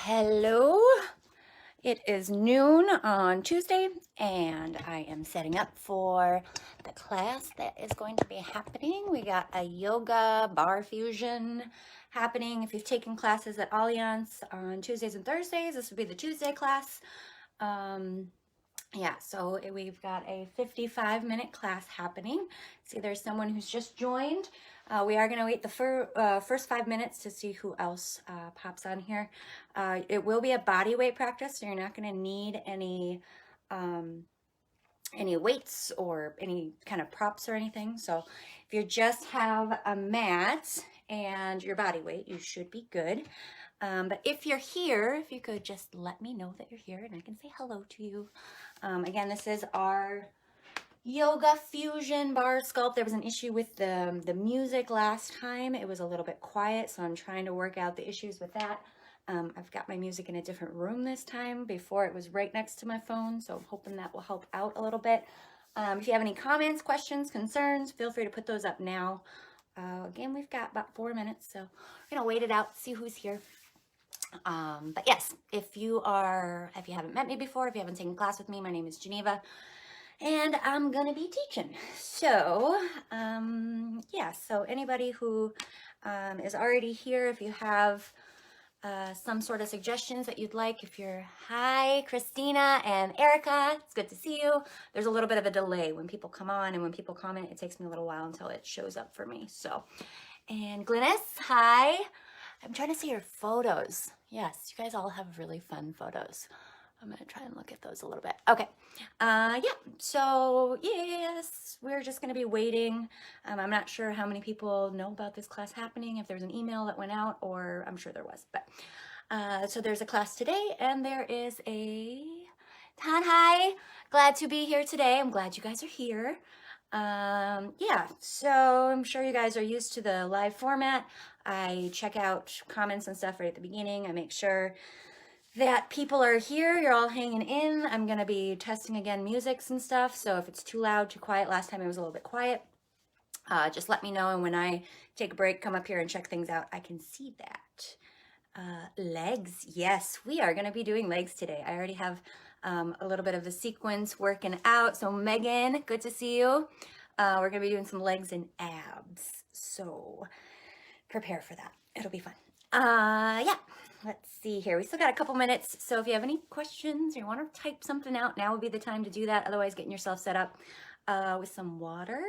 Hello, it is noon on Tuesday, and I am setting up for the class that is going to be happening. We got a yoga bar fusion happening. If you've taken classes at Allianz on Tuesdays and Thursdays, this would be the Tuesday class. Yeah, so we've got a 55-minute class happening. See, there's someone who's just joined. We are going to wait the first 5 minutes to see who else pops on here. It will be a body weight practice, so you're not going to need any weights or any kind of props or anything. So if you just have a mat and your body weight, you should be good. But if you're here, if you could just let me know that you're here and I can say hello to you. Again, this is our yoga fusion bar sculpt. There was an issue with the music last time. It was a little bit quiet, so I'm trying to work out the issues with that. I've got my music in a different room this time. Before it was right next to my phone, so I'm hoping that will help out a little bit. If you have any comments, questions, concerns, feel free to put those up now. Again, we've got about 4 minutes, so we're gonna wait it out, see who's here. But yes, if you haven't met me before, if you haven't taken class with me, my name is Geneva, and I'm gonna be teaching. So, yeah, so anybody who is already here, if you have some sort of suggestions that you'd like, hi, Christina and Erica, it's good to see you. There's a little bit of a delay when people come on and when people comment, it takes me a little while until it shows up for me. So, and Glynis, hi. I'm trying to see your photos. Yes, you guys all have really fun photos. I'm gonna try and look at those a little bit. Okay, yeah, so yes, we're just gonna be waiting. I'm not sure how many people know about this class happening, if there's an email that went out, or I'm sure there was, but so there's a class today, and there is a hi, glad to be here today. I'm glad you guys are here. Yeah, so I'm sure you guys are used to the live format. I check out comments and stuff right at the beginning. I make sure that people are here, you're all hanging in. I'm gonna be testing again musics and stuff, so if it's too loud, too quiet, last time it was a little bit quiet, just let me know, and when I take a break, come up here and check things out, I can see that. Legs, yes, we are gonna be doing legs today. I already have a little bit of the sequence working out. So Megan, good to see you. We're gonna be doing some legs and abs, so prepare for that. It'll be fun. Yeah, let's see here. We still got a couple minutes, so if you have any questions or you want to type something out, now would be the time to do that. Otherwise, getting yourself set up with some water.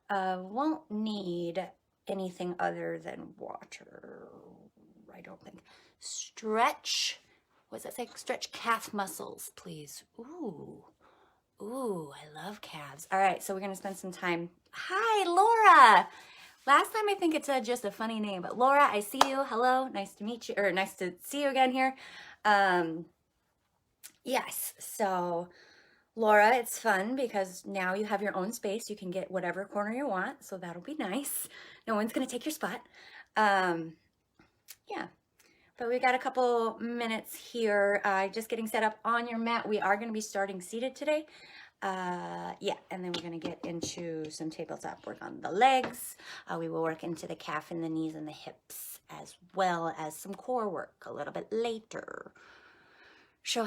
Won't need anything other than water, I don't think. Stretch. What does that say? Stretch calf muscles, please. Ooh, I love calves. All right, so we're gonna spend some time. Hi, Laura. Last time I think it said just a funny name, but Laura, I see you. Hello, nice to meet you, or nice to see you again here. Yes, so Laura, it's fun because now you have your own space. You can get whatever corner you want, so that'll be nice. No one's gonna take your spot. Yeah. But we got a couple minutes here, just getting set up on your mat. We are going to be starting seated today. Yeah, and then we're going to get into some tabletop work on the legs. We will work into the calf and the knees and the hips, as well as some core work a little bit later. So,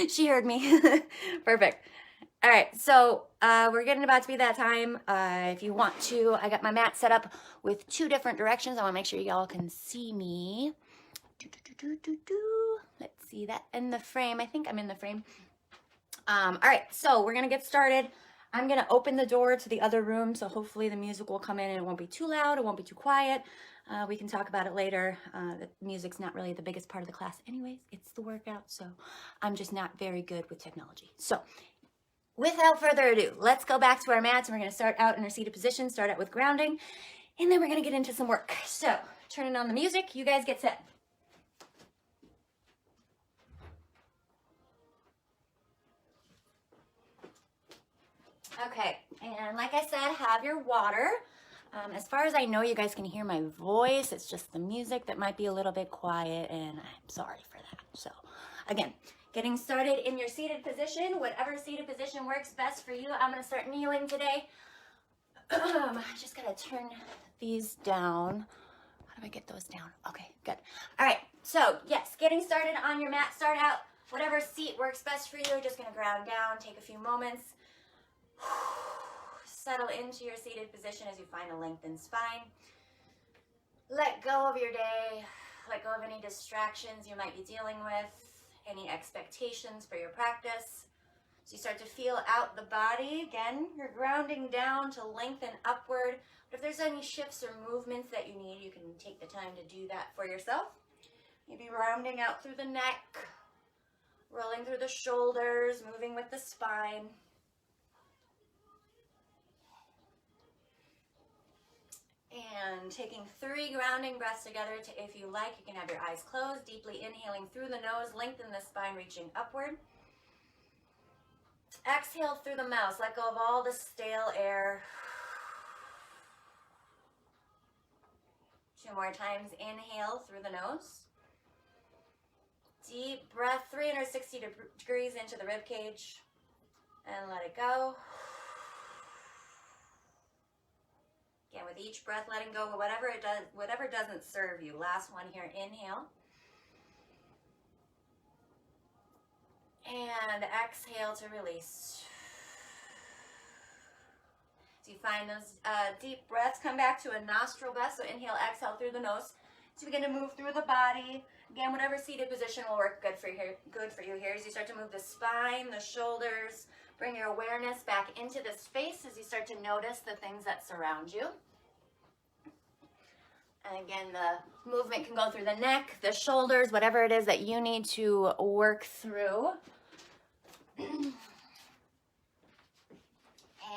she heard me. Perfect. All right, so we're getting about to be that time. If you want to, I got my mat set up with 2 different directions. I want to make sure y'all can see me. Let's see that in the frame. I think I'm in the frame. All right, so we're gonna get started. I'm gonna open the door to the other room, so hopefully the music will come in and it won't be too loud, it won't be too quiet. We can talk about it later. The music's not really the biggest part of the class anyways, it's the workout, so I'm just not very good with technology. So without further ado, let's go back to our mats, and we're gonna start out in our seated position, start out with grounding, and then we're gonna get into some work. So turning on the music, you guys get set. Okay, and like I said, have your water. As far as I know, you guys can hear my voice. It's just the music that might be a little bit quiet, and I'm sorry for that. So again, getting started in your seated position, whatever seated position works best for you. I'm gonna start kneeling today. I just gotta turn these down. How do I get those down? Okay, good. All right, so yes, getting started on your mat. Start out whatever seat works best for you. Just gonna ground down, take a few moments. Settle into your seated position as you find a lengthened spine. Let go of your day. Let go of any distractions you might be dealing with, any expectations for your practice. So you start to feel out the body. Again, you're grounding down to lengthen upward. But if there's any shifts or movements that you need, you can take the time to do that for yourself. Maybe rounding out through the neck, rolling through the shoulders, moving with the spine. And taking 3 grounding breaths together. If you like, you can have your eyes closed, deeply inhaling through the nose, lengthen the spine, reaching upward. Exhale through the mouth. Let go of all the stale air. 2 more times. Inhale through the nose. Deep breath, 360 degrees into the rib cage. And let it go. Again, with each breath, letting go of whatever doesn't serve you. Last one here. Inhale. And exhale to release. So you find those deep breaths. Come back to a nostril breath. So inhale, exhale through the nose. So begin to move through the body. Again, whatever seated position will work good for you here. As you start to move the spine, the shoulders, bring your awareness back into the space as you start to notice the things that surround you. And again, the movement can go through the neck, the shoulders, whatever it is that you need to work through.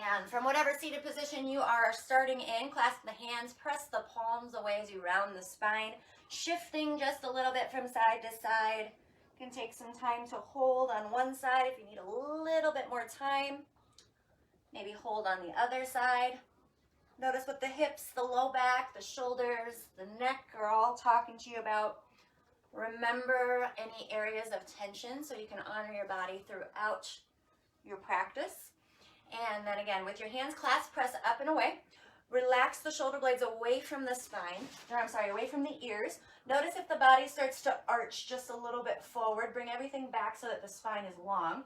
And from whatever seated position you are starting in, clasp the hands, press the palms away as you round the spine, shifting just a little bit from side to side. You can take some time to hold on one side if you need a little bit more time. Maybe hold on the other side. Notice what the hips, the low back, the shoulders, the neck are all talking to you about. Remember any areas of tension so you can honor your body throughout your practice. And then again, with your hands clasped, press up and away. Relax the shoulder blades away from the spine, away from the ears. Notice if the body starts to arch just a little bit forward. Bring everything back so that the spine is long.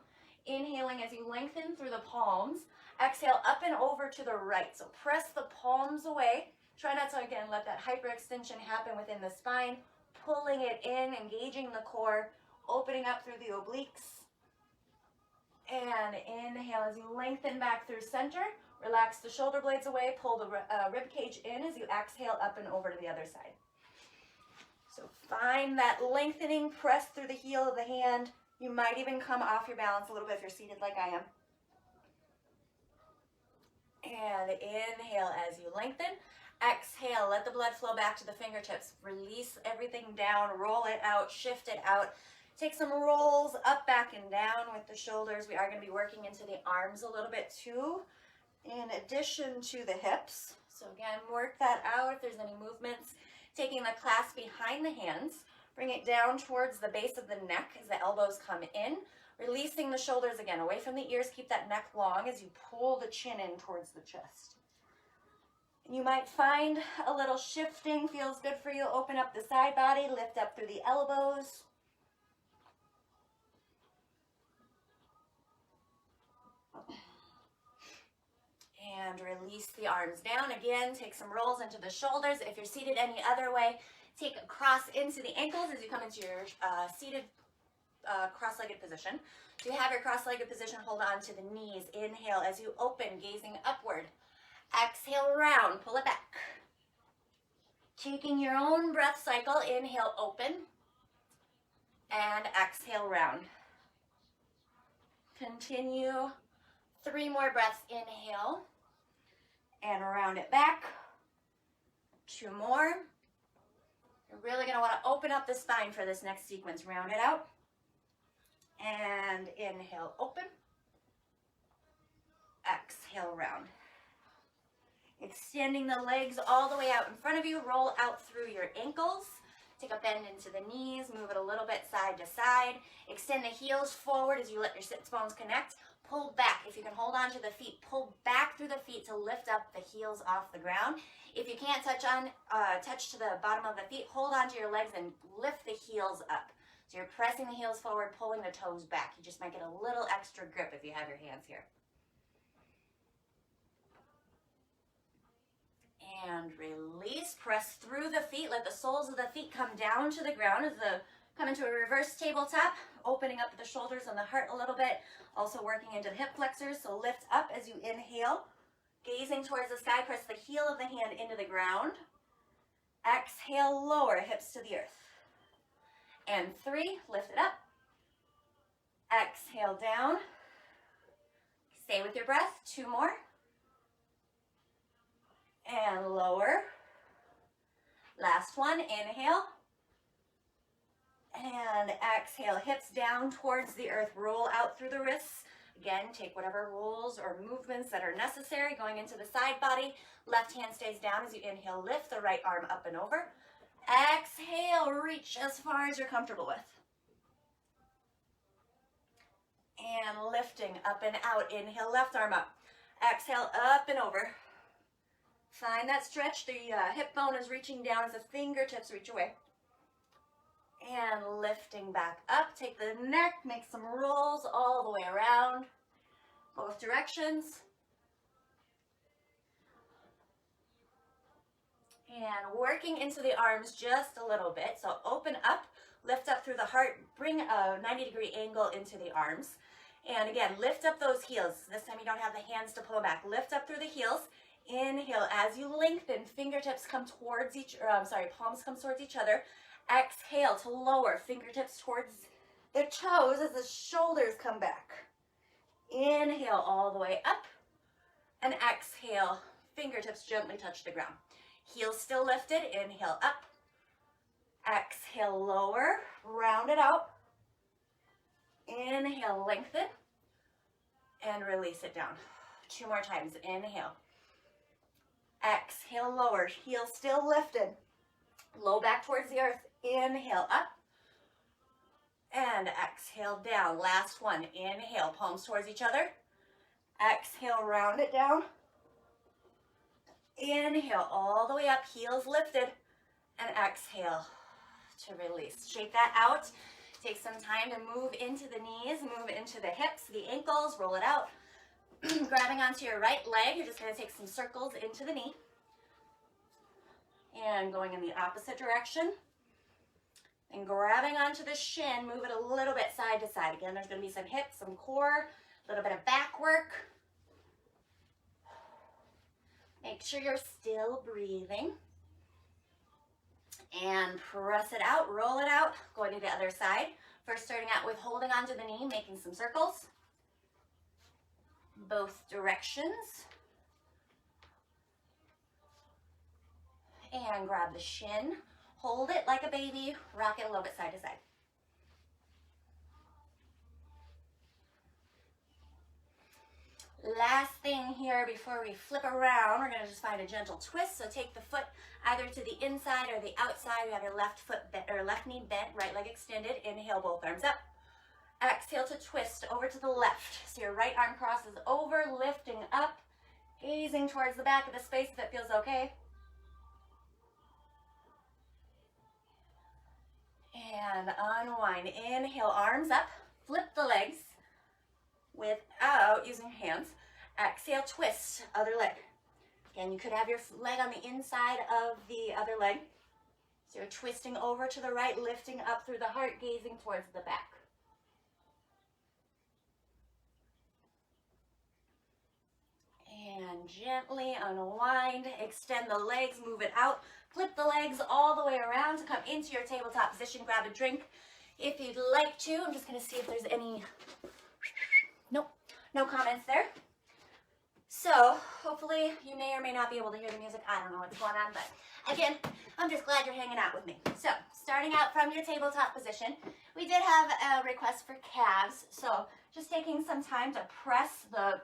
Inhaling as you lengthen through the palms. Exhale up and over to the right. So press the palms away. Try not to, again, let that hyperextension happen within the spine. Pulling it in, engaging the core, opening up through the obliques. And inhale as you lengthen back through center. Relax the shoulder blades away. Pull the rib cage in as you exhale up and over to the other side. So find that lengthening. Press through the heel of the hand. You might even come off your balance a little bit if you're seated like I am. And inhale as you lengthen. Exhale, let the blood flow back to the fingertips. Release everything down, roll it out, shift it out. Take some rolls up, back, and down with the shoulders. We are going to be working into the arms a little bit too, in addition to the hips. So again, work that out if there's any movements. Taking the clasp behind the hands, bring it down towards the base of the neck as the elbows come in. Releasing the shoulders again, away from the ears. Keep that neck long as you pull the chin in towards the chest. You might find a little shifting feels good for you. Open up the side body, lift up through the elbows. And release the arms down. Again, take some rolls into the shoulders. If you're seated any other way, take a cross into the ankles as you come into your seated cross-legged position. So you have your cross-legged position, hold on to the knees. Inhale as you open, gazing upward. Exhale, round, pull it back. Taking your own breath cycle, inhale, open. And exhale, round. Continue. 3 more breaths, inhale. And round it back. 2 more. You're really going to want to open up the spine for this next sequence. Round it out. And inhale, open. Exhale, round. Extending the legs all the way out in front of you. Roll out through your ankles. Take a bend into the knees. Move it a little bit side to side. Extend the heels forward as you let your sits bones connect. pull back. If you can hold on to the feet, pull back through the feet to lift up the heels off the ground. If you can't touch to the bottom of the feet, hold on to your legs and lift the heels up. So you're pressing the heels forward, pulling the toes back. You just might get a little extra grip if you have your hands here. And release, press through the feet, let the soles of the feet come down to the ground as the come into a reverse tabletop, opening up the shoulders and the heart a little bit, also working into the hip flexors, so lift up as you inhale, gazing towards the sky, press the heel of the hand into the ground, exhale, lower, hips to the earth, and 3, lift it up, exhale down, stay with your breath, 2 more, and lower, last one, inhale, and exhale, hips down towards the earth, roll out through the wrists. Again, take whatever rolls or movements that are necessary, going into the side body. Left hand stays down as you inhale, lift the right arm up and over. Exhale, reach as far as you're comfortable with. And lifting up and out, inhale, left arm up. Exhale, up and over. Find that stretch, the hip bone is reaching down as the fingertips reach away. And lifting back up, take the neck, make some rolls all the way around, both directions. And working into the arms just a little bit. So open up, lift up through the heart, bring a 90-degree angle into the arms. And again, lift up those heels. This time you don't have the hands to pull back. Lift up through the heels. Inhale as you lengthen, fingertips come towards palms come towards each other. Exhale to lower, fingertips towards the toes as the shoulders come back. Inhale all the way up, and exhale, fingertips gently touch the ground. Heels still lifted, inhale up, exhale lower, round it out, inhale lengthen, and release it down. 2 more times, inhale, exhale lower, heels still lifted, low back towards the earth, inhale up, and exhale down. Last one, inhale, palms towards each other, exhale, round it down, inhale all the way up, heels lifted, and exhale to release. Shake that out, take some time to move into the knees, move into the hips, the ankles, roll it out, grabbing onto your right leg, you're just going to take some circles into the knee, and going in the opposite direction, and grabbing onto the shin, move it a little bit side to side. Again, there's going to be some hips, some core, a little bit of back work. Make sure you're still breathing. And press it out, roll it out, going to the other side. First starting out with holding onto the knee, making some circles. Both directions. And grab the shin, hold it like a baby, rock it a little bit side to side. Last thing here before we flip around, we're going to just find a gentle twist. So take the foot either to the inside or the outside. You have your left foot bent, or left knee bent, right leg extended. Inhale, both arms up. Exhale to twist over to the left. So your right arm crosses over, lifting up, gazing towards the back of the space if it feels okay. And unwind. Inhale, arms up, flip the legs without using hands. Exhale, twist, other leg. Again, you could have your leg on the inside of the other leg. So you're twisting over to the right, lifting up through the heart, gazing towards the back. And gently unwind, extend the legs, move it out. Flip the legs all the way around to come into your tabletop position. Grab a drink if you'd like to. I'm just going to see if there's any, nope, no comments there. So hopefully you may or may not be able to hear the music. I don't know what's going on, but again, I'm just glad you're hanging out with me. So starting out from your tabletop position, we did have a request for calves. So just taking some time to press the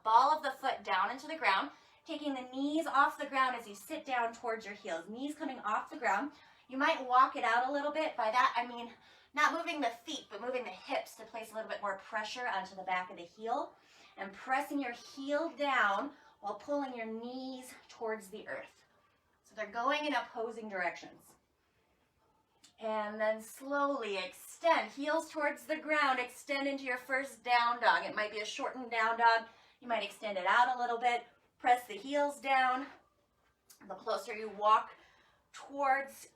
ball of the foot down into the ground, taking the knees off the ground as you sit down towards your heels, knees coming off the ground. You might walk it out a little bit. By that, I mean Not moving the feet, but moving the hips to place a little bit more pressure onto the back of the heel, and pressing your heel down while pulling your knees towards the earth. So they're going in opposing directions. And then slowly extend, heels towards the ground, extend into your first down dog. It might be a shortened down dog. You might extend it out a little bit, press the heels down. The closer you walk towards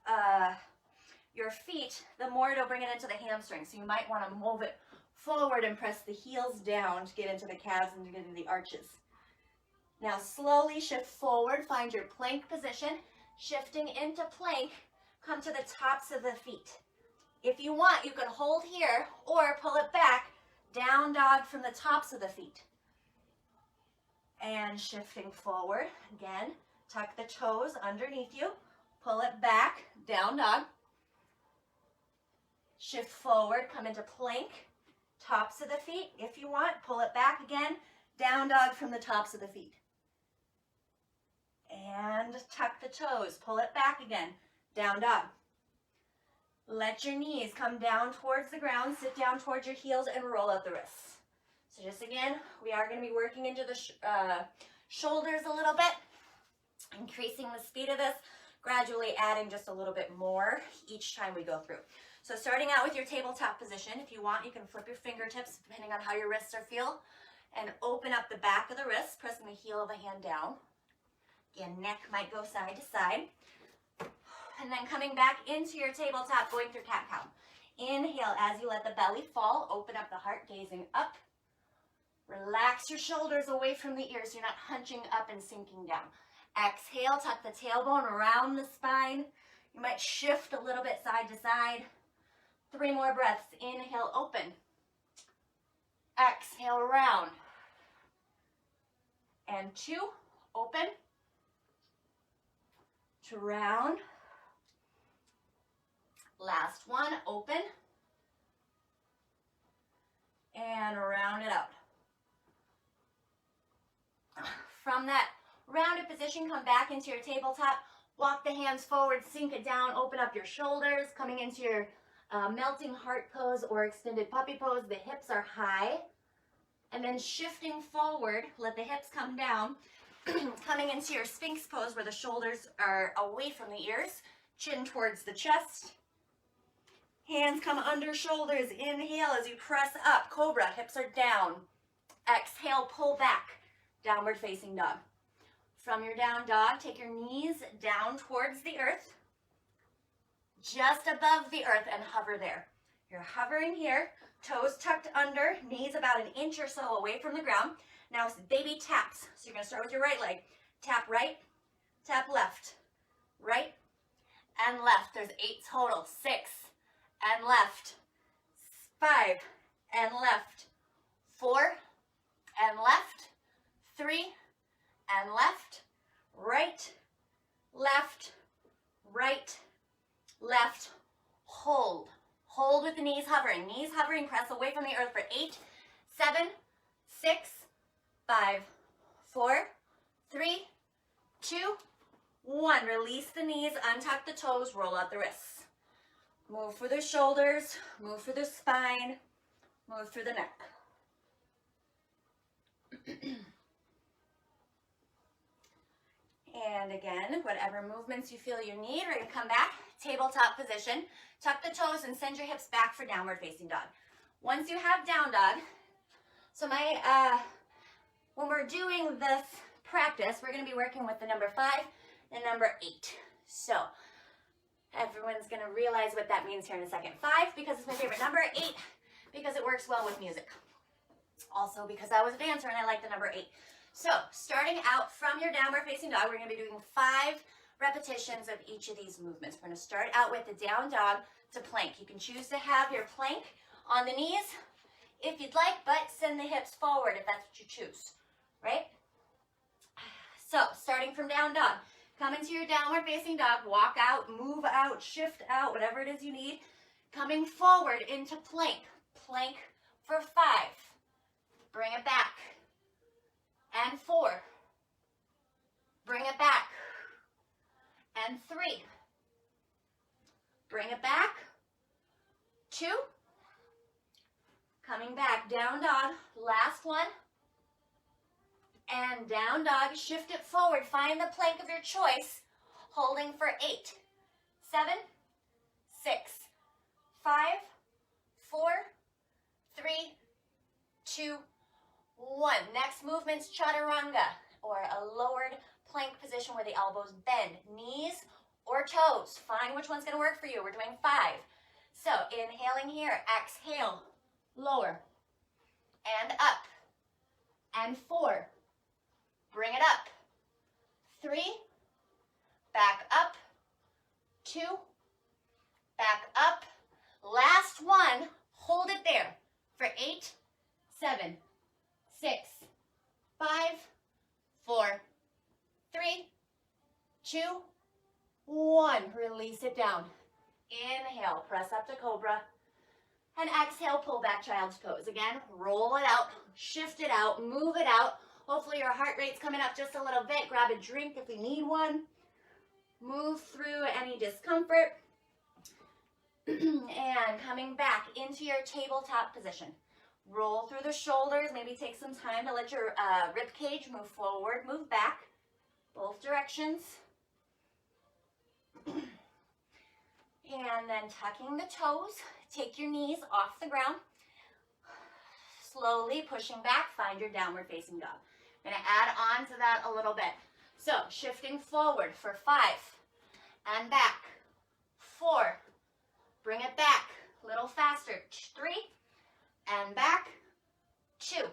your feet, the more it'll bring it into the hamstrings. So you might want to move it forward and press the heels down to get into the calves and to get into the arches. Now slowly shift forward, find your plank position. Shifting into plank, come to the tops of the feet. If you want, you can hold here or pull it back, down dog from the tops of the feet. And shifting forward, again, tuck the toes underneath you, pull it back, down dog. Shift forward, come into plank, tops of the feet. If you want, pull it back again, down dog from the tops of the feet. And tuck the toes, pull it back again, down dog. Let your knees come down towards the ground, sit down towards your heels, and roll out the wrists. So just again, we are going to be working into the shoulders a little bit, increasing the speed of this, gradually adding just a little bit more each time we go through. So starting out with your tabletop position, if you want, you can flip your fingertips depending on how your wrists are feel, and open up the back of the wrist, pressing the heel of a hand down. Again, neck might go side to side. And then coming back into your tabletop, going through cat-cow. Inhale as you let the belly fall, open up the heart, gazing up. Relax your shoulders away from the ears, so you're not hunching up and sinking down. Exhale, tuck the tailbone around the spine. You might shift a little bit side to side. 3 more breaths. Inhale, open. Exhale, round. And 2, open. To round. Last one, open. And round it out. From that rounded position, come back into your tabletop. Walk the hands forward, sink it down, open up your shoulders, coming into your melting heart pose or extended puppy pose. The hips are high. And then shifting forward, let the hips come down. Coming into your Sphinx pose where the shoulders are away from the ears, chin towards the chest. Hands come under shoulders. Inhale as you press up, cobra, hips are down. Exhale, pull back, downward facing dog. From your down dog, take your knees down towards the earth, just above the earth, and hover there. You're hovering here, toes tucked under, knees about an inch or so away from the ground. Now it's baby taps. So you're going to start with your right leg. Tap right, tap left, right and left. There's 8 total. 6 and left, 5 and left, 4 and left, 3 and left, right, left, right, left. Hold. Hold with the knees hovering. Knees hovering, press away from the earth for 8, 7, 6, 5, 4, 3, 2, 1. Release the knees, untuck the toes, roll out the wrists. Move for the shoulders, move for the spine, move through the neck. And again, whatever movements you feel you need, we're going to come back, tabletop position, tuck the toes and send your hips back for downward facing dog. Once you have down dog, so when we're doing this practice, we're going to be working with the number 5 and number 8. So everyone's going to realize what that means here in a second. 5 because it's my favorite number. 8 because it works well with music. Also because I was a dancer and I like the number 8. So starting out from your downward facing dog, we're going to be doing 5 repetitions of each of these movements. We're going to start out with the down dog to plank. You can choose to have your plank on the knees if you'd like, but send the hips forward if that's what you choose, right? So starting from down dog, come into your downward facing dog, walk out, move out, shift out, whatever it is you need. Coming forward into plank. Plank for 5. Bring it back. And 4. Bring it back. And 3. Bring it back. 2. back, down dog, last one, and down dog, shift it forward, find the plank of your choice, holding for 8, 7, 6, 5, 4, 3, 2, 1. Next movement's chaturanga, or a lowered plank position where the elbows bend, knees or toes. Find which one's going to work for you. We're doing 5. So inhaling here, exhale, lower, and up, and 4. Bring it up. 3, back up, 2, back up. Last one, hold it there for 8, 7, 6, 5, 4, 3, 2, 1. Release it down. Inhale, press up to cobra. And exhale, pull back child's pose. Again, roll it out, shift it out, move it out. Hopefully your heart rate's coming up just a little bit. Grab a drink if you need one. Move through any discomfort. And coming back into your tabletop position. Roll through the shoulders. Maybe take some time to let your rib cage move forward, move back, both directions. And then tucking the toes, take your knees off the ground. Slowly pushing back, find your downward facing dog. I'm going to add on to that a little bit. So shifting forward for 5 and back, 4, bring it back, a little faster, 3 and back, 2,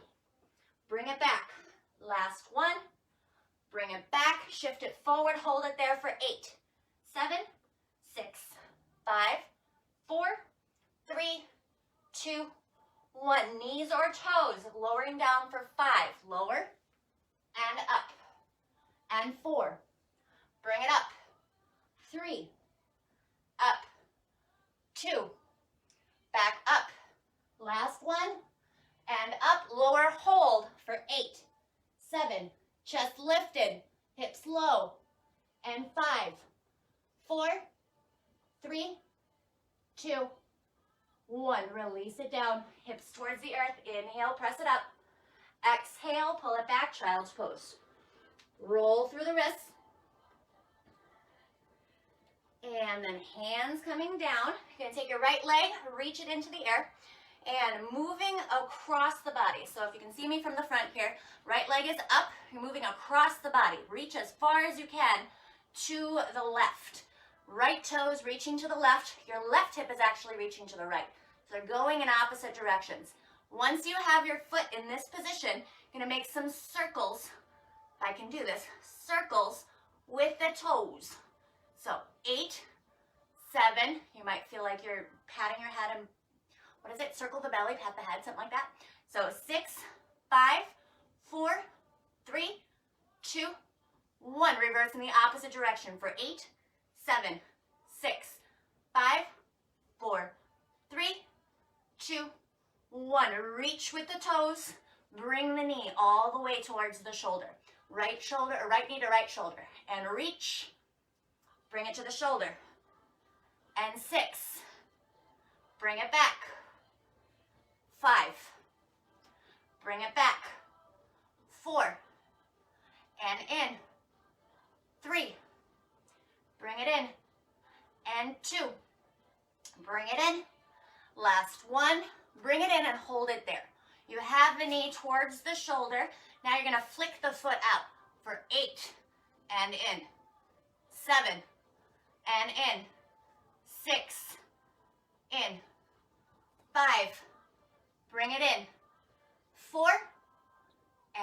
bring it back, last one, bring it back, shift it forward, hold it there for 8, 7, 6, 5, 4, 3, 2, 1. Knees or toes, lowering down for 5, lower, and up, and 4, bring it up, 3, up, 2, back up, last one, and up, lower, hold for 8, 7, chest lifted, hips low, and 5, 4, 3, 2, 1. Release it down, hips towards the earth. Inhale, press it up. Exhale, pull it back, child's pose. Roll through the wrists. And then hands coming down. You're going to take your right leg, reach it into the air, and moving across the body. So if you can see me from the front here, right leg is up. You're moving across the body. Reach as far as you can to the left. Right toes reaching to the left. Your left hip is actually reaching to the right. So they're going in opposite directions. Once you have your foot in this position, you're going to make some circles. If I can do this, circles with the toes. So 8, 7. You might feel like you're patting your head and, what is it? Circle the belly, pat the head, something like that. So 6, 5, 4, 3, 2, 1. Reverse in the opposite direction for 8, 7, 6, 5, 4, 3, 2, 1. Reach with the toes. Bring the knee all the way towards the shoulder. Right shoulder, or right knee to right shoulder. And reach. Bring it to the shoulder. And 6. Bring it back. 5. Bring it back. 4. And in. 3. Bring it in. And 2. Bring it in. Last one. Bring it in and hold it there. You have the knee towards the shoulder. Now you're going to flick the foot out for 8 and in. 7 and in. 6 in. 5. Bring it in. 4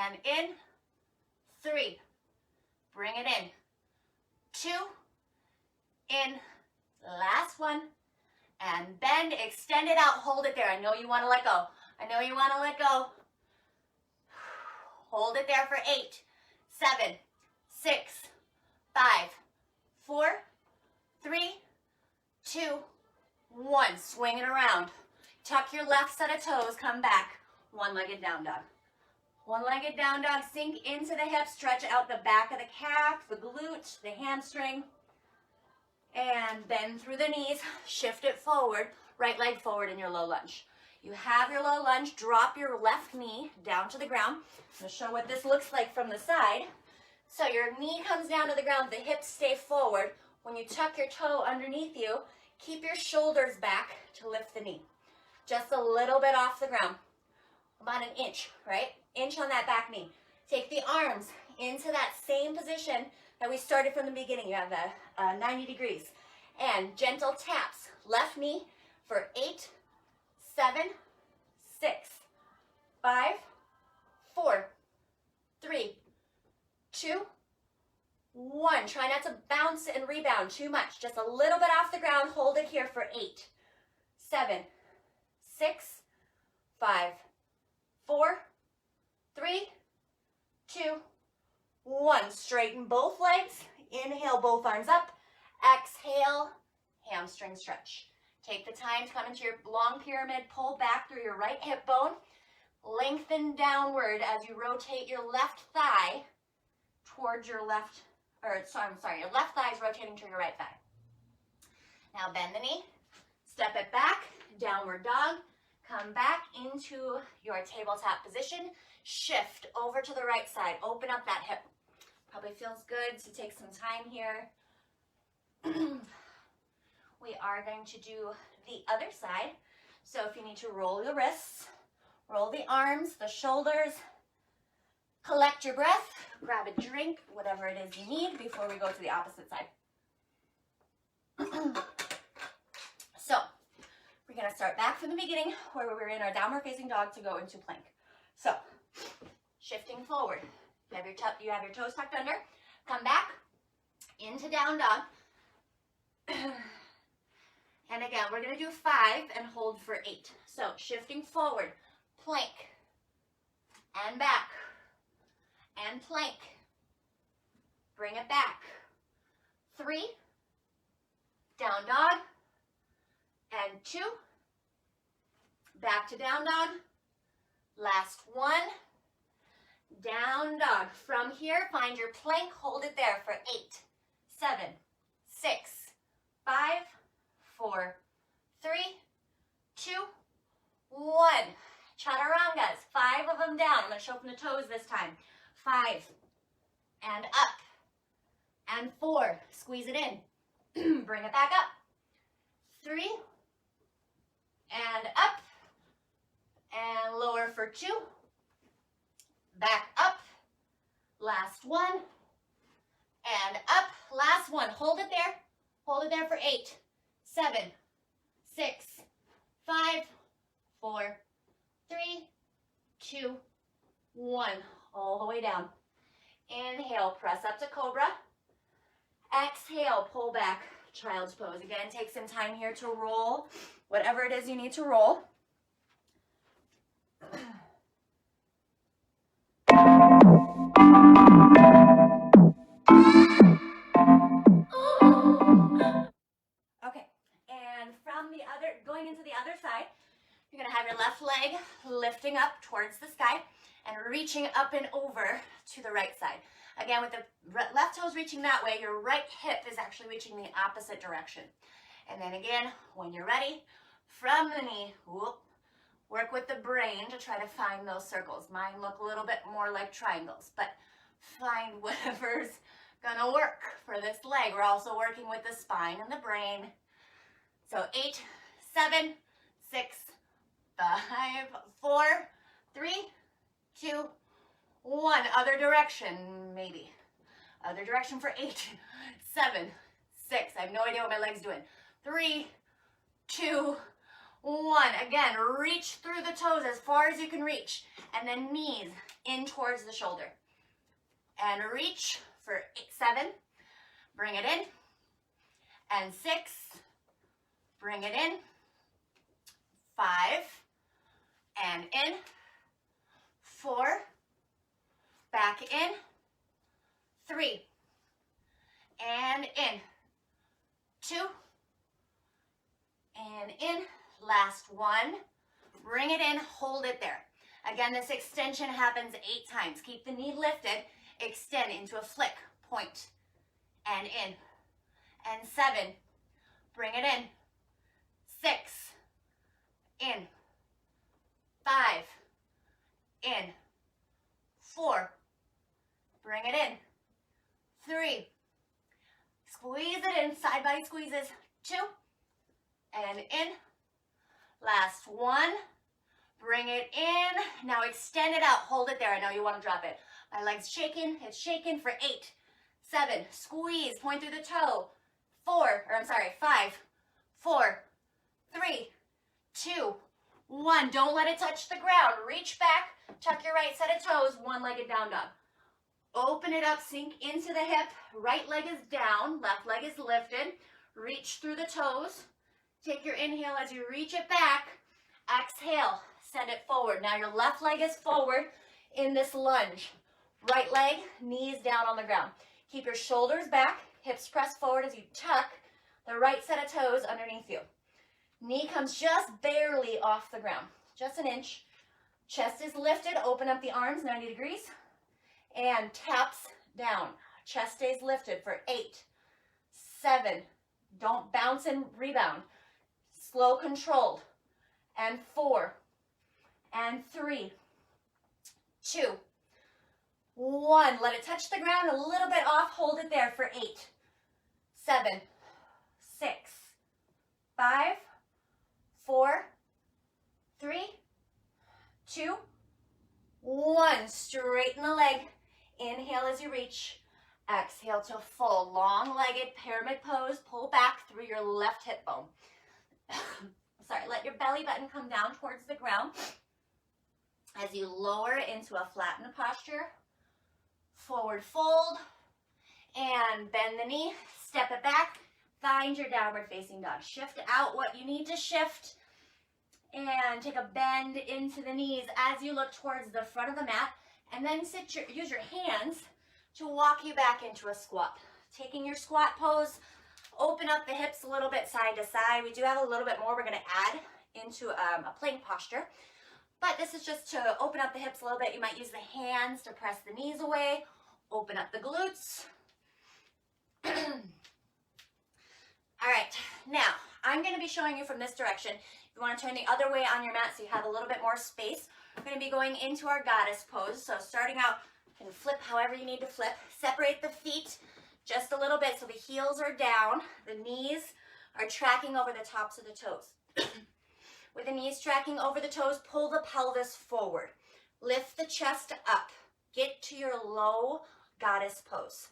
and in. 3. Bring it in. 2 in. Last one. And bend, extend it out, hold it there. I know you want to let go. I know you want to let go. Hold it there for 8, 7, 6, 5, 4, 3, 2, 1. Swing it around. Tuck your left set of toes, come back. One-legged down dog. One-legged down dog, sink into the hips, stretch out the back of the calf, the glute, the hamstring. And bend through the knees, shift it forward, right leg forward in your low lunge. You have your low lunge, drop your left knee down to the ground. I'm going to show what this looks like from the side. So your knee comes down to the ground, the hips stay forward. When you tuck your toe underneath you, keep your shoulders back to lift the knee. Just a little bit off the ground, about an inch, right? Inch on that back knee. Take the arms into that same position that we started from the beginning. You have the 90 degrees. And gentle taps, left knee for 8, 7, 6, 5, 4, 3, 2, 1. Try not to bounce and rebound too much. Just a little bit off the ground. Hold it here for 8, 7, 6, 5, 4, 3, 2, 1. Straighten both legs. Inhale, both arms up. Exhale, hamstring stretch. Take the time to come into your long pyramid. Pull back through your right hip bone. Lengthen downward as you rotate your left thigh towards your left, your left thigh is rotating to your right thigh. Now bend the knee, step it back, downward dog, come back into your tabletop position, shift over to the right side, open up that hip. Probably feels good to take some time here. We are going to do the other side. So if you need to roll your wrists, roll the arms, the shoulders, collect your breath, grab a drink, whatever it is you need before we go to the opposite side. So we're going to start back from the beginning where we were in our downward facing dog to go into plank. So shifting forward, you have your toes tucked under, come back into down dog. And again, we're going to do 5 and hold for 8. So shifting forward, plank, and back, and plank. Bring it back. 3, down dog, and 2, back to down dog. Last 1, down dog. From here, find your plank, hold it there for 8, 7, 6, 5, 4, 3, 2, 1. Chaturangas, 5 of them down. I'm going to show from the toes this time. 5, and up, and 4. Squeeze it in. Bring it back up. 3, and up, and lower for 2. Back up. Last 1, and up. Last 1. Hold it there. Hold it there for 8, 7, 6, 5, 4, 3, 2, 1. All the way down. Inhale, press up to cobra. Exhale, pull back, child's pose. Again, take some time here to roll whatever it is you need to roll. Okay, and from going into the other side, you're going to have your left leg lifting up towards the sky and reaching up and over to the right side. Again, with the left toes reaching that way, your right hip is actually reaching the opposite direction. And then again, when you're ready, from the knee, work with the brain to try to find those circles. Mine look a little bit more like triangles, but find whatever's gonna work for this leg. We're also working with the spine and the brain. So 8, 7, 6, 5, 4, 3, 2, 1. Other direction, maybe. Other direction for 8, 7, 6. I have no idea what my leg's doing. 3, 2, 1. Again, reach through the toes as far as you can reach. And then knees in towards the shoulder. And reach for 7. Bring it in. And 6. Bring it in. 5. And in. 4. Back in. 3. And in. 2. And in. Last 1. Bring it in. Hold it there. Again, this extension happens 8 times. Keep the knee lifted. Extend into a flick. Point. And in. And 7. Bring it in. 6. In. 5, in, 4, bring it in, 3, squeeze it in, side body squeezes, 2, and in, last 1, bring it in, now extend it out, hold it there, I know you want to drop it, my leg's shaking, it's shaking for 8, 7, squeeze, point through the toe, 5, 4, 3, 2, 1, don't let it touch the ground, reach back, tuck your right set of toes, one-legged down dog. Open it up, sink into the hip, right leg is down, left leg is lifted, reach through the toes, take your inhale as you reach it back, exhale, send it forward. Now your left leg is forward in this lunge, right leg, knees down on the ground. Keep your shoulders back, hips press forward as you tuck the right set of toes underneath you. Knee comes just barely off the ground, just an inch. Chest is lifted, open up the arms 90 degrees, and taps down. Chest stays lifted for 8, 7, don't bounce and rebound. Slow, controlled, and 4, and 3, 2, 1. Let it touch the ground a little bit off, hold it there for 8, 7, 6, 5, 4, 3, 2, 1. Straighten the leg. Inhale as you reach. Exhale to full long-legged pyramid pose. Pull back through your left hip bone. Sorry, let your belly button come down towards the ground as you lower into a flattened posture. Forward fold and bend the knee. Step it back. Find your downward facing dog. Shift out what you need to shift and take a bend into the knees as you look towards the front of the mat, and then use your hands to walk you back into a squat. Taking your squat pose, open up the hips a little bit side to side. We do have a little bit more we're going to add into a plank posture, but this is just to open up the hips a little bit. You might use the hands to press the knees away, open up the glutes. All right, now I'm going to be showing you from this direction. You want to turn the other way on your mat so you have a little bit more space. We're going to be going into our goddess pose. So starting out, you can flip however you need to flip. Separate the feet just a little bit so the heels are down. The knees are tracking over the tops of the toes. With the knees tracking over the toes, pull the pelvis forward. Lift the chest up. Get to your low goddess pose.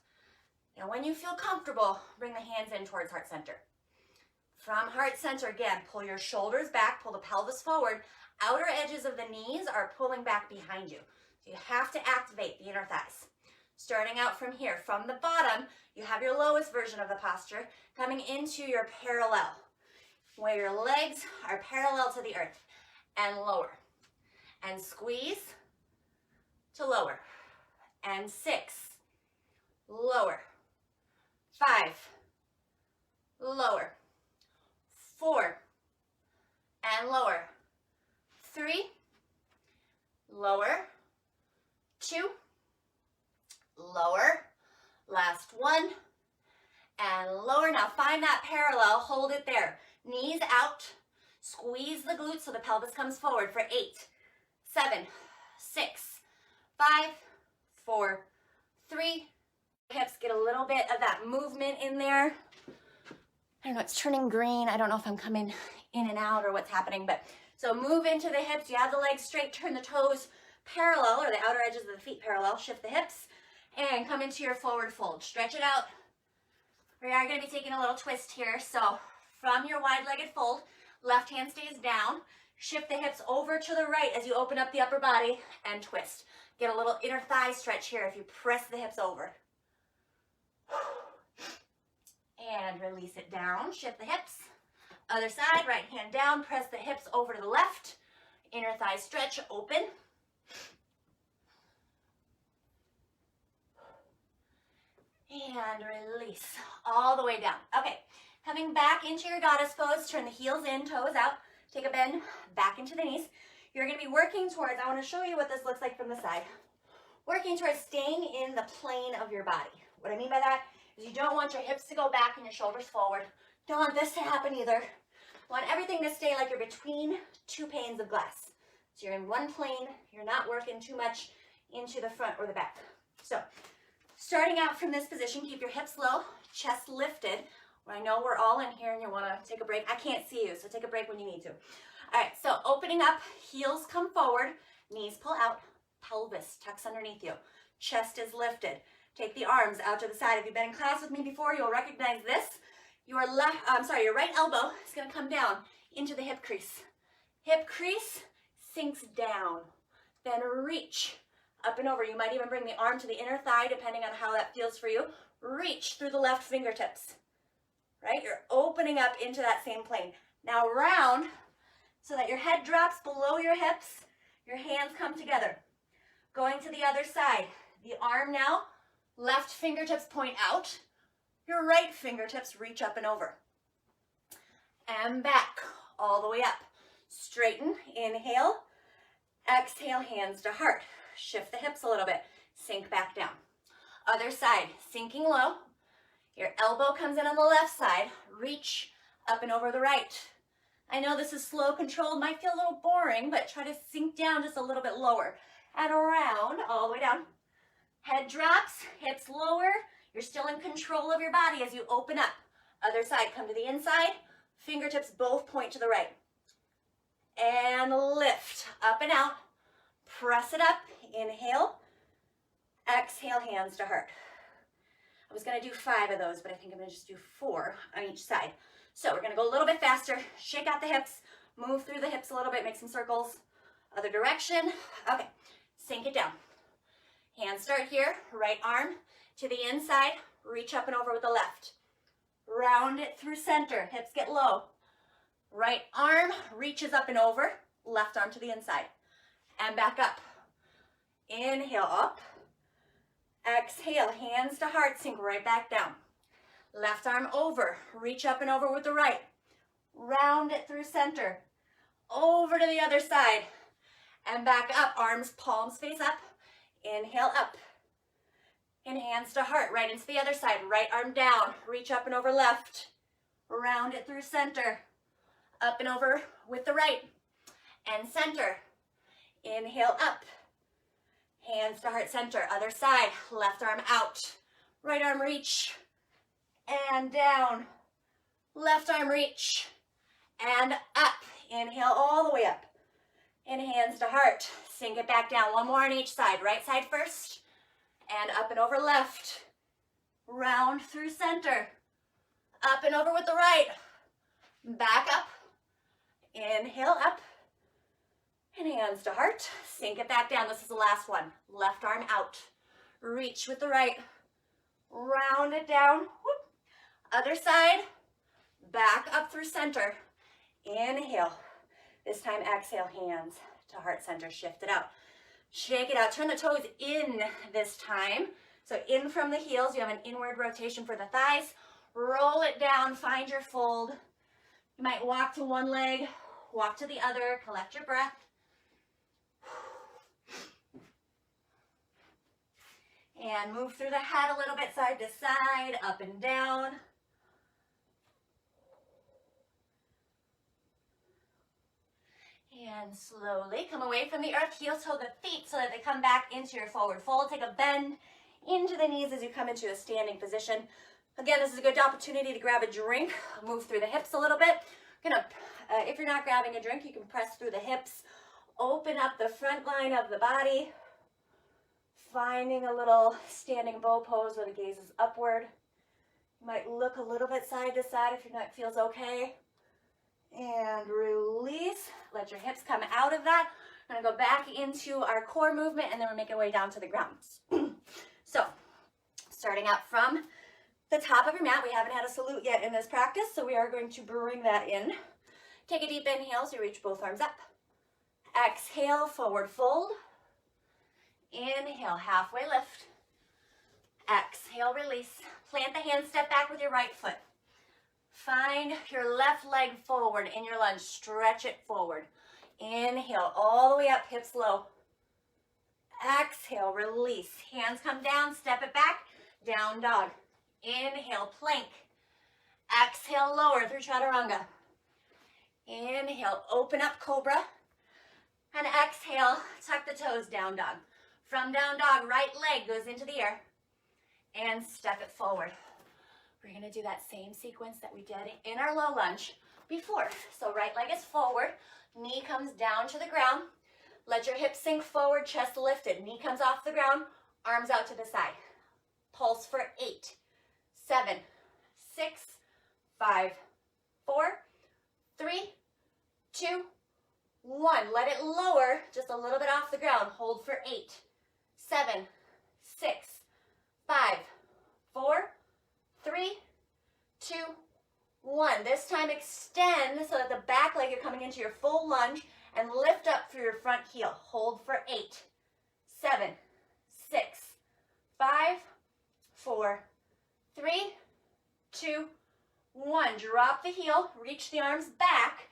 Now when you feel comfortable, bring the hands in towards heart center. From heart center, again, pull your shoulders back, pull the pelvis forward. Outer edges of the knees are pulling back behind you. So you have to activate the inner thighs. Starting out from here, from the bottom, you have your lowest version of the posture, coming into your parallel, where your legs are parallel to the earth, and lower. And squeeze to lower. And 6, lower. 5, lower. 4, and lower. 3, lower. 2, lower. Last 1, and lower. Now find that parallel, hold it there. Knees out, squeeze the glutes so the pelvis comes forward for 8, 7, 6, 5, 4, 3. Hips, get a little bit of that movement in there. I don't know, it's turning green. I don't know if I'm coming in and out or what's happening, but so move into the hips. You have the legs straight, turn the toes parallel, or the outer edges of the feet parallel. Shift the hips and come into your forward fold. Stretch it out. We are going to be taking a little twist here. So from your wide-legged fold, left hand stays down. Shift the hips over to the right as you open up the upper body and twist. Get a little inner thigh stretch here if you press the hips over. And release it down. Shift the hips. Other side, right hand down. Press the hips over to the left. Inner thigh stretch, open. And release all the way down. Okay, coming back into your goddess pose. Turn the heels in, toes out. Take a bend back into the knees. You're going to be working towards, I want to show you what this looks like from the side. Working towards staying in the plane of your body. What I mean by that is you don't want your hips to go back and your shoulders forward. Don't want this to happen either. Want everything to stay like you're between two panes of glass. So you're in one plane, you're not working too much into the front or the back. So starting out from this position, keep your hips low, chest lifted. I know we're all in here and you want to take a break. I can't see you, so take a break when you need to. All right, so opening up, heels come forward, knees pull out, pelvis tucks underneath you, chest is lifted. Take the arms out to the side. If you've been in class with me before, you'll recognize this. Your right elbow is going to come down into the hip crease. Hip crease sinks down. Then reach up and over. You might even bring the arm to the inner thigh, depending on how that feels for you. Reach through the left fingertips. Right? You're opening up into that same plane. Now round so that your head drops below your hips. Your hands come together. Going to the other side. The arm now, left fingertips point out. Your right fingertips reach up and over. And back, all the way up. Straighten, inhale. Exhale, hands to heart. Shift the hips a little bit. Sink back down. Other side, sinking low. Your elbow comes in on the left side. Reach up and over the right. I know this is slow, controlled, might feel a little boring, but try to sink down just a little bit lower. And around, all the way down. Head drops, hips lower. You're still in control of your body as you open up. Other side, come to the inside. Fingertips both point to the right. And lift, up and out. Press it up, inhale. Exhale, hands to heart. I was gonna do 5 of those, but I think I'm gonna just do 4 on each side. So we're gonna go a little bit faster. Shake out the hips, move through the hips a little bit, make some circles. Other direction. Okay, sink it down. Hands start here, right arm to the inside, reach up and over with the left. Round it through center, hips get low. Right arm reaches up and over, left arm to the inside. And back up. Inhale up. Exhale, hands to heart, sink right back down. Left arm over, reach up and over with the right. Round it through center. Over to the other side. And back up, arms, palms face up. Inhale up. And hands to heart, right into the other side. Right arm down, reach up and over left. Round it through center. Up and over with the right. And center. Inhale up. Hands to heart center. Other side, left arm out. Right arm reach. And down. Left arm reach. And up. Inhale all the way up. And hands to heart. Sink it back down. One more on each side. Right side first. And up and over left. Round through center. Up and over with the right. Back up. Inhale up. And hands to heart. Sink it back down. This is the last one. Left arm out. Reach with the right. Round it down. Whoop. Other side. Back up through center. Inhale. This time exhale, hands to heart center. Shift it out. Shake it out. Turn the toes in this time. So in from the heels. You have an inward rotation for the thighs. Roll it down. Find your fold. You might walk to one leg. Walk to the other. Collect your breath. And move through the head a little bit, side to side, up and down. And slowly come away from the earth, heel toe the feet so that they come back into your forward fold. Take a bend into the knees as you come into a standing position. Again, this is a good opportunity to grab a drink. Move through the hips a little bit. If you're not grabbing a drink, you can press through the hips. Open up the front line of the body. Finding a little standing bow pose where the gaze is upward. You might look a little bit side to side if your neck feels okay. And release. Let your hips come out of that. We're going to go back into our core movement and then we'll make our way down to the ground. So, starting out from the top of your mat. We haven't had a salute yet in this practice, so we are going to bring that in. Take a deep inhale, so you reach both arms up. Exhale, forward fold. Inhale, halfway lift. Exhale, release. Plant the hand, step back with your right foot. Find your left leg forward in your lunge. Stretch it forward. Inhale, all the way up, hips low. Exhale, release. Hands come down, step it back. Down dog. Inhale, plank. Exhale, lower through chaturanga. Inhale, open up cobra. And exhale, tuck the toes, down dog. From down dog, right leg goes into the air and step it forward. We're gonna do that same sequence that we did in our low lunge before. So right leg is forward, knee comes down to the ground. Let your hips sink forward, chest lifted. Knee comes off the ground, arms out to the side. Pulse for 8, 7, 6, 5, 4, 3, 2, 1. Let it lower just a little bit off the ground. Hold for 8, 7, 6, 5, 4, 3, 2, 1. This time extend so that the back leg, you're coming into your full lunge, and lift up through your front heel. Hold for 8, 7, 6, 5, 4, 3, 2, 1. Drop the heel, reach the arms back,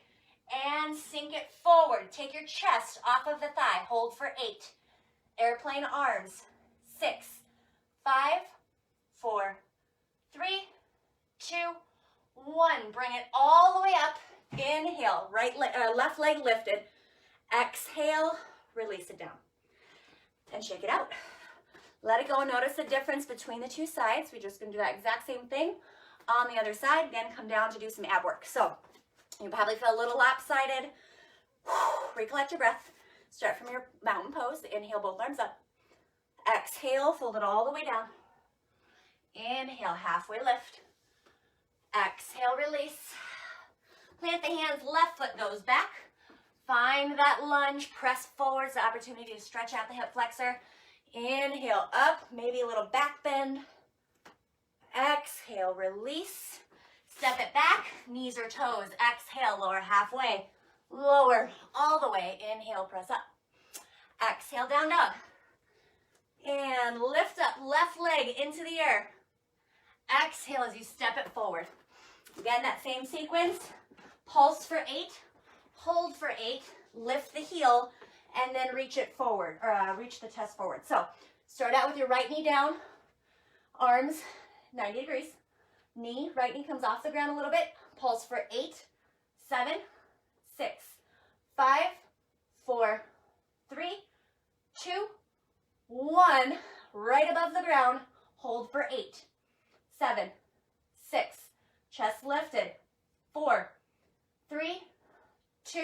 and sink it forward. Take your chest off of the thigh. Hold for 8. Airplane arms. 6, 5, 4, 3, 2, 1. Bring it all the way up. Inhale, left leg lifted. Exhale, release it down. And shake it out. Let it go. Notice the difference between the two sides. We're just going to do that exact same thing on the other side. Again, come down to do some ab work. So you probably feel a little lopsided. Recollect your breath. Start from your mountain pose. Inhale, both arms up. Exhale, fold it all the way down. Inhale, halfway lift. Exhale, release. Plant the hands, left foot goes back. Find that lunge, press forwards, the opportunity to stretch out the hip flexor. Inhale, up, maybe a little back bend. Exhale, release. Step it back, knees or toes. Exhale, lower halfway. Lower all the way. Inhale, press up. Exhale, down dog. And lift up, left leg into the air. Exhale as you step it forward. Again, that same sequence. Pulse for 8, hold for 8, lift the heel, and then reach it forward, or reach the chest forward. So start out with your right knee down, arms 90 degrees. Right knee comes off the ground a little bit. Pulse for 8, 7, 6, 5, 4, 3, 2, 1. Right above the ground. Hold for 8, 7, 6. Chest lifted. 4, 3, 2,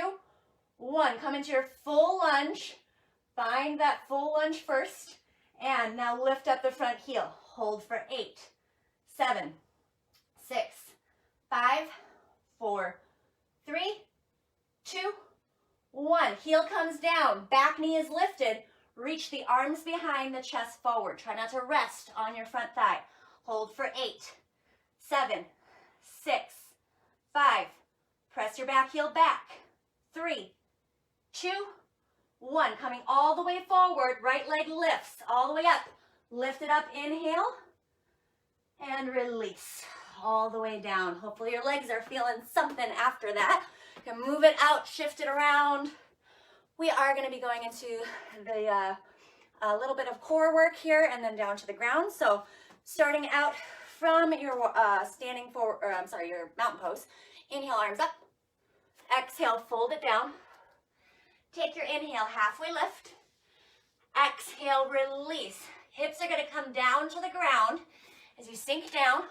1. Come into your full lunge. Find that full lunge first. And now lift up the front heel. Hold for 8, 7, 6, 5, 4, 3, 2, 1. Heel comes down. Back knee is lifted. Reach the arms behind the chest forward. Try not to rest on your front thigh. Hold for 8, 7, 6, 5. Press your back heel back. 3, 2, 1. Coming all the way forward. Right leg lifts all the way up. Lift it up. Inhale. And release. All the way down. Hopefully your legs are feeling something after that. You can move it out, shift it around. We are going to be going into the a little bit of core work here and then down to the ground. So starting out from your your mountain pose. Inhale, arms up. Exhale, fold it down. Take your inhale, halfway lift. Exhale, release. Hips are going to come down to the ground as you sink down.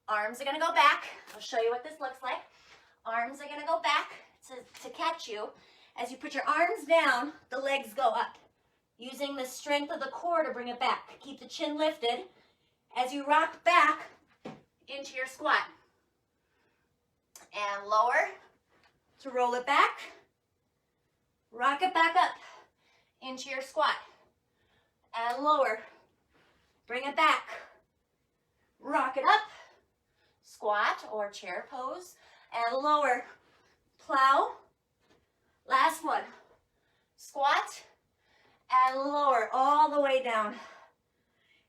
Arms are going to go back. I'll show you what this looks like. Arms are going to go back to catch you. As you put your arms down, the legs go up, using the strength of the core to bring it back. Keep the chin lifted as you rock back into your squat. And lower to roll it back. Rock it back up into your squat. And lower. Bring it back. Rock it up. Squat or chair pose. And lower. Plow. Last one. Squat. And lower all the way down.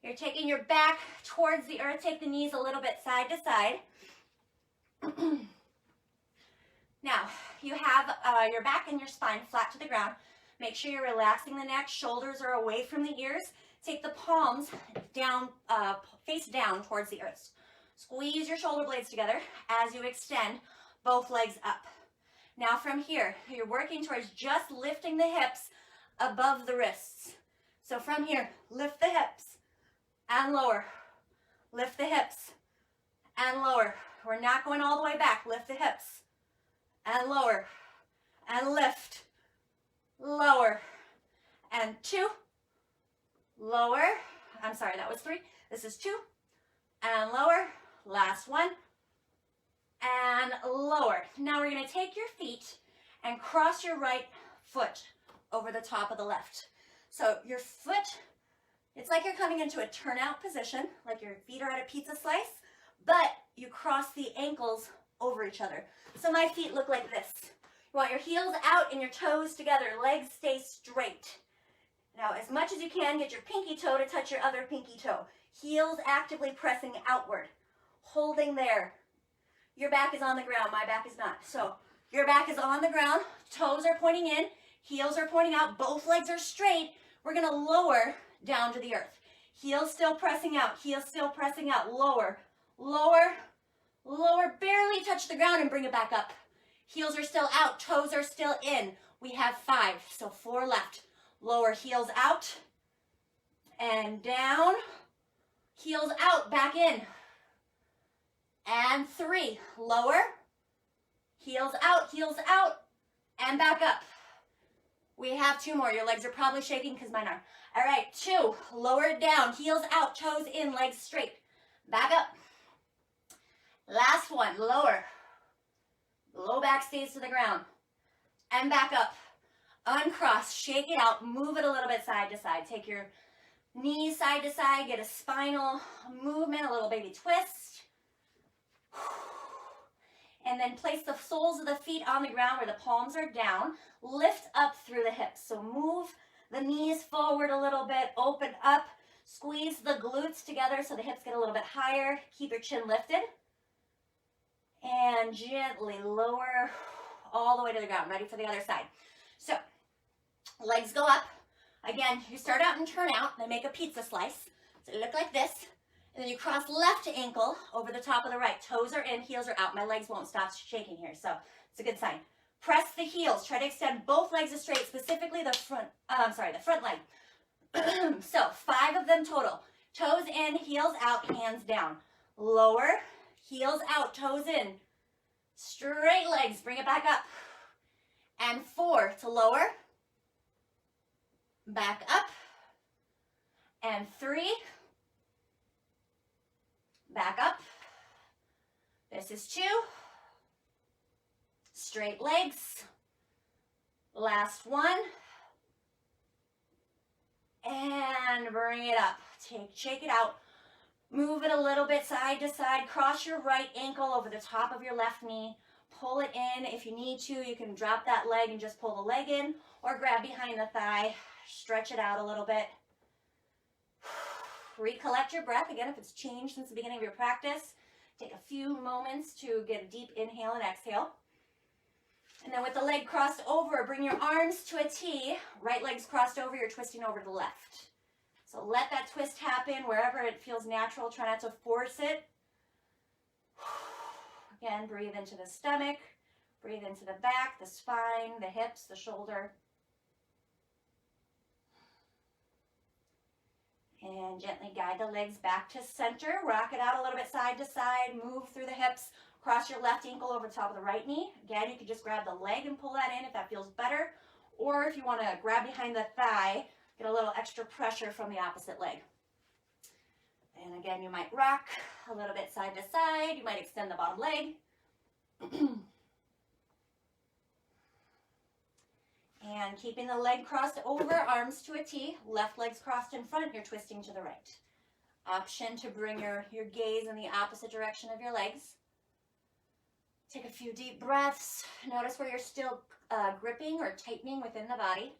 You're taking your back towards the earth. Take the knees a little bit side to side. Now, you have your back and your spine flat to the ground. Make sure you're relaxing the neck. Shoulders are away from the ears. Take the palms down, face down towards the earth. Squeeze your shoulder blades together as you extend both legs up. Now from here, you're working towards just lifting the hips above the wrists. So from here, lift the hips and lower. Lift the hips and lower. We're not going all the way back. Lift the hips and lower and lift, lower, and 2, lower. I'm sorry, that was 3. This is 2 and lower. Last one and lower. Now we're going to take your feet and cross your right foot over the top of the left. So your foot, it's like you're coming into a turnout position, like your feet are at a pizza slice, but you cross the ankles over each other. So my feet look like this. You want your heels out and your toes together. Legs stay straight. Now, as much as you can, get your pinky toe to touch your other pinky toe. Heels actively pressing outward, holding there. Your back is on the ground. My back is not. So your back is on the ground. Toes are pointing in. Heels are pointing out. Both legs are straight. We're going to lower down to the earth. Heels still pressing out. Heels still pressing out. Lower, lower, lower. Barely touch the ground and bring it back up. Heels are still out. Toes are still in. We have 5. So 4 left. Lower, heels out and down. Heels out, back in. And 3. Lower, heels out, and back up. We have 2 more. Your legs are probably shaking because mine are. All right, 2. Lower it down, heels out, toes in, legs straight. Back up. Last one, lower. Low back stays to the ground. And back up. Uncross, shake it out, move it a little bit side to side. Take your knees side to side, get a spinal movement, a little baby twist. And then place the soles of the feet on the ground where the palms are down. Lift up through the hips. So move the knees forward a little bit, open up, squeeze the glutes together so the hips get a little bit higher. Keep your chin lifted. And gently lower all the way to the ground. Ready for the other side. So legs go up. Again, you start out and turn out. They make a pizza slice. So you look like this. And then you cross left ankle over the top of the right. Toes are in, heels are out. My legs won't stop shaking here, so it's a good sign. Press the heels. Try to extend both legs as straight, specifically the front leg. So 5 of them total. Toes in, heels out, hands down. Lower, heels out, toes in. Straight legs, bring it back up. And 4 to lower. Back up. And 3. Back up. This is 2. Straight legs. Last one. And bring it up. Shake it out. Move it a little bit side to side. Cross your right ankle over the top of your left knee. Pull it in. If you need to, you can drop that leg and just pull the leg in, or grab behind the thigh. Stretch it out a little bit. Recollect your breath. Again, if it's changed since the beginning of your practice, take a few moments to get a deep inhale and exhale. And then with the leg crossed over, bring your arms to a T. Right leg's crossed over, you're twisting over to the left. So let that twist happen wherever it feels natural. Try not to force it. Again, breathe into the stomach, breathe into the back, the spine, the hips, the shoulder. And gently guide the legs back to center. Rock it out a little bit side to side. Move through the hips. Cross your left ankle over the top of the right knee. Again, you can just grab the leg and pull that in if that feels better. Or if you want to grab behind the thigh, get a little extra pressure from the opposite leg. And again, you might rock a little bit side to side. You might extend the bottom leg. And keeping the leg crossed over, arms to a T, left leg's crossed in front, you're twisting to the right. Option to bring your gaze in the opposite direction of your legs. Take a few deep breaths. Notice where you're still gripping or tightening within the body.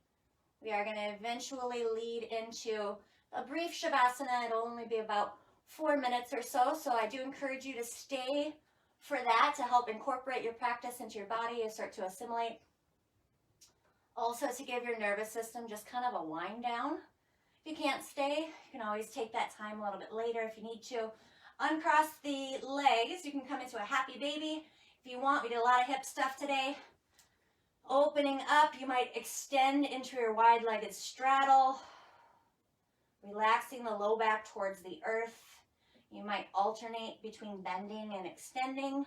We are going to eventually lead into a brief Shavasana. It'll only be about 4 minutes or so, so I do encourage you to stay for that to help incorporate your practice into your body and start to assimilate. Also to give your nervous system just kind of a wind down. If you can't stay, you can always take that time a little bit later if you need to. Uncross the legs. You can come into a happy baby if you want. We did a lot of hip stuff today. Opening up, you might extend into your wide-legged straddle, relaxing the low back towards the earth. You might alternate between bending and extending.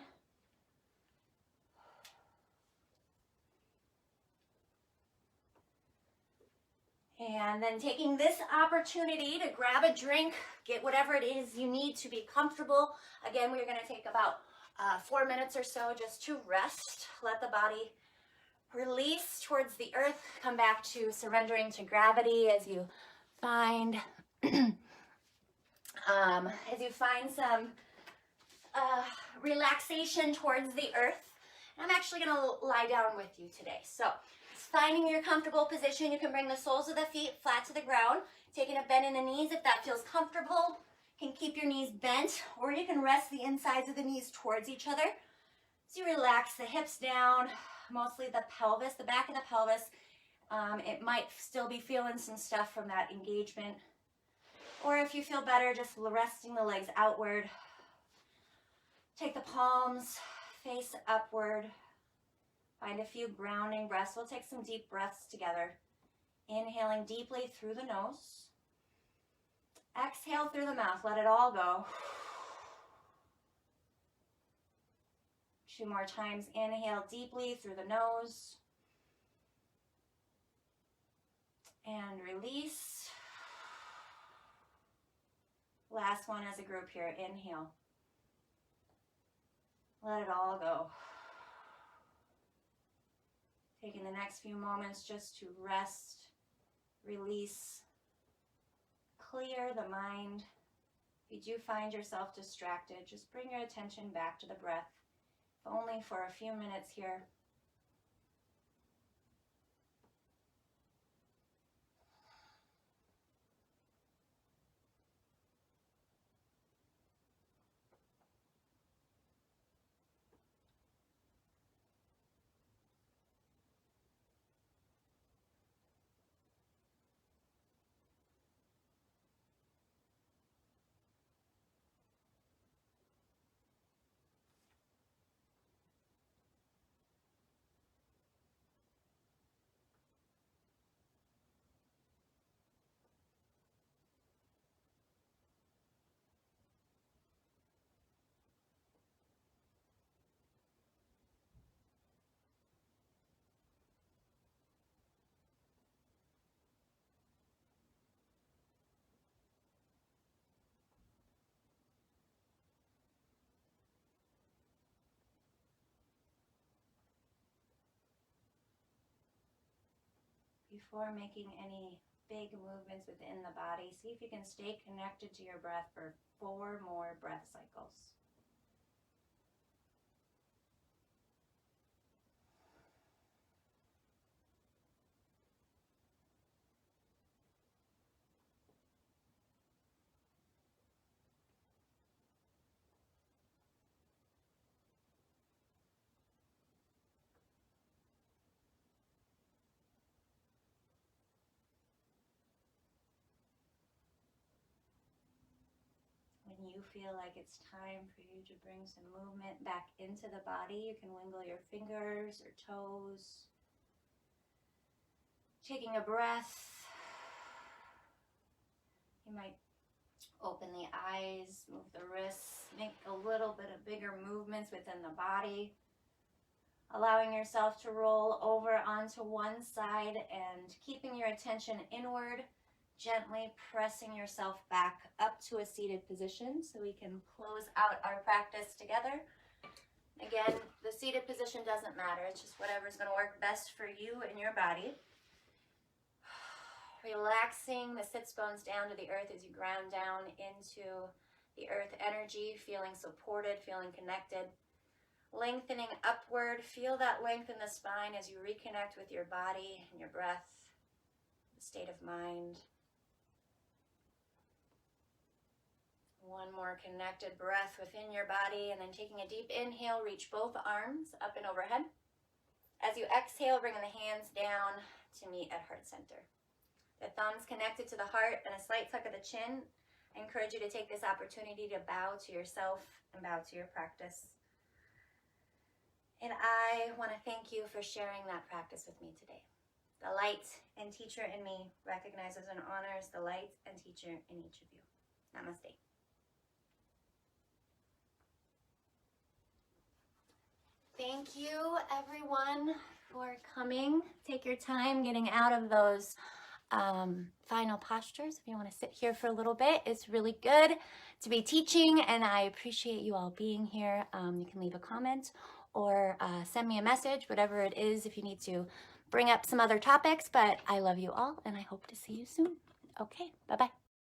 And then taking this opportunity to grab a drink, get whatever it is you need to be comfortable. Again, we're going to take about 4 minutes or so just to rest. Let the body release towards the earth. Come back to surrendering to gravity as you find some relaxation towards the earth. I'm actually going to lie down with you today. So finding your comfortable position, you can bring the soles of the feet flat to the ground, taking a bend in the knees if that feels comfortable. You can keep your knees bent, or you can rest the insides of the knees towards each other. So you relax the hips down, mostly the pelvis, the back of the pelvis. It might still be feeling some stuff from that engagement. Or if you feel better, just resting the legs outward. Take the palms, face upward. Find a few grounding breaths. We'll take some deep breaths together. Inhaling deeply through the nose. Exhale through the mouth. Let it all go. 2 more times. Inhale deeply through the nose. And release. Last one as a group here. Inhale. Let it all go. Taking the next few moments just to rest, release, clear the mind. If you do find yourself distracted, just bring your attention back to the breath, if only for a few minutes here. Before making any big movements within the body, see if you can stay connected to your breath for 4 more breath cycles. When you feel like it's time for you to bring some movement back into the body, you can wiggle your fingers or toes. Taking a breath. You might open the eyes, move the wrists, make a little bit of bigger movements within the body. Allowing yourself to roll over onto one side and keeping your attention inward. Gently pressing yourself back up to a seated position so we can close out our practice together. Again, the seated position doesn't matter. It's just whatever's going to work best for you and your body. Relaxing the sits bones down to the earth as you ground down into the earth energy, feeling supported, feeling connected. Lengthening upward. Feel that length in the spine as you reconnect with your body and your breath, the state of mind. One more connected breath within your body, and then taking a deep inhale, reach both arms up and overhead. As you exhale, bringing the hands down to meet at heart center. The thumbs connected to the heart and a slight tuck of the chin. I encourage you to take this opportunity to bow to yourself and bow to your practice. And I want to thank you for sharing that practice with me today. The light and teacher in me recognizes and honors the light and teacher in each of you. Namaste. Thank you, everyone, for coming. Take your time getting out of those final postures. If you want to sit here for a little bit, it's really good to be teaching, and I appreciate you all being here. You can leave a comment or send me a message, whatever it is, if you need to bring up some other topics, but I love you all, and I hope to see you soon. Okay, bye-bye.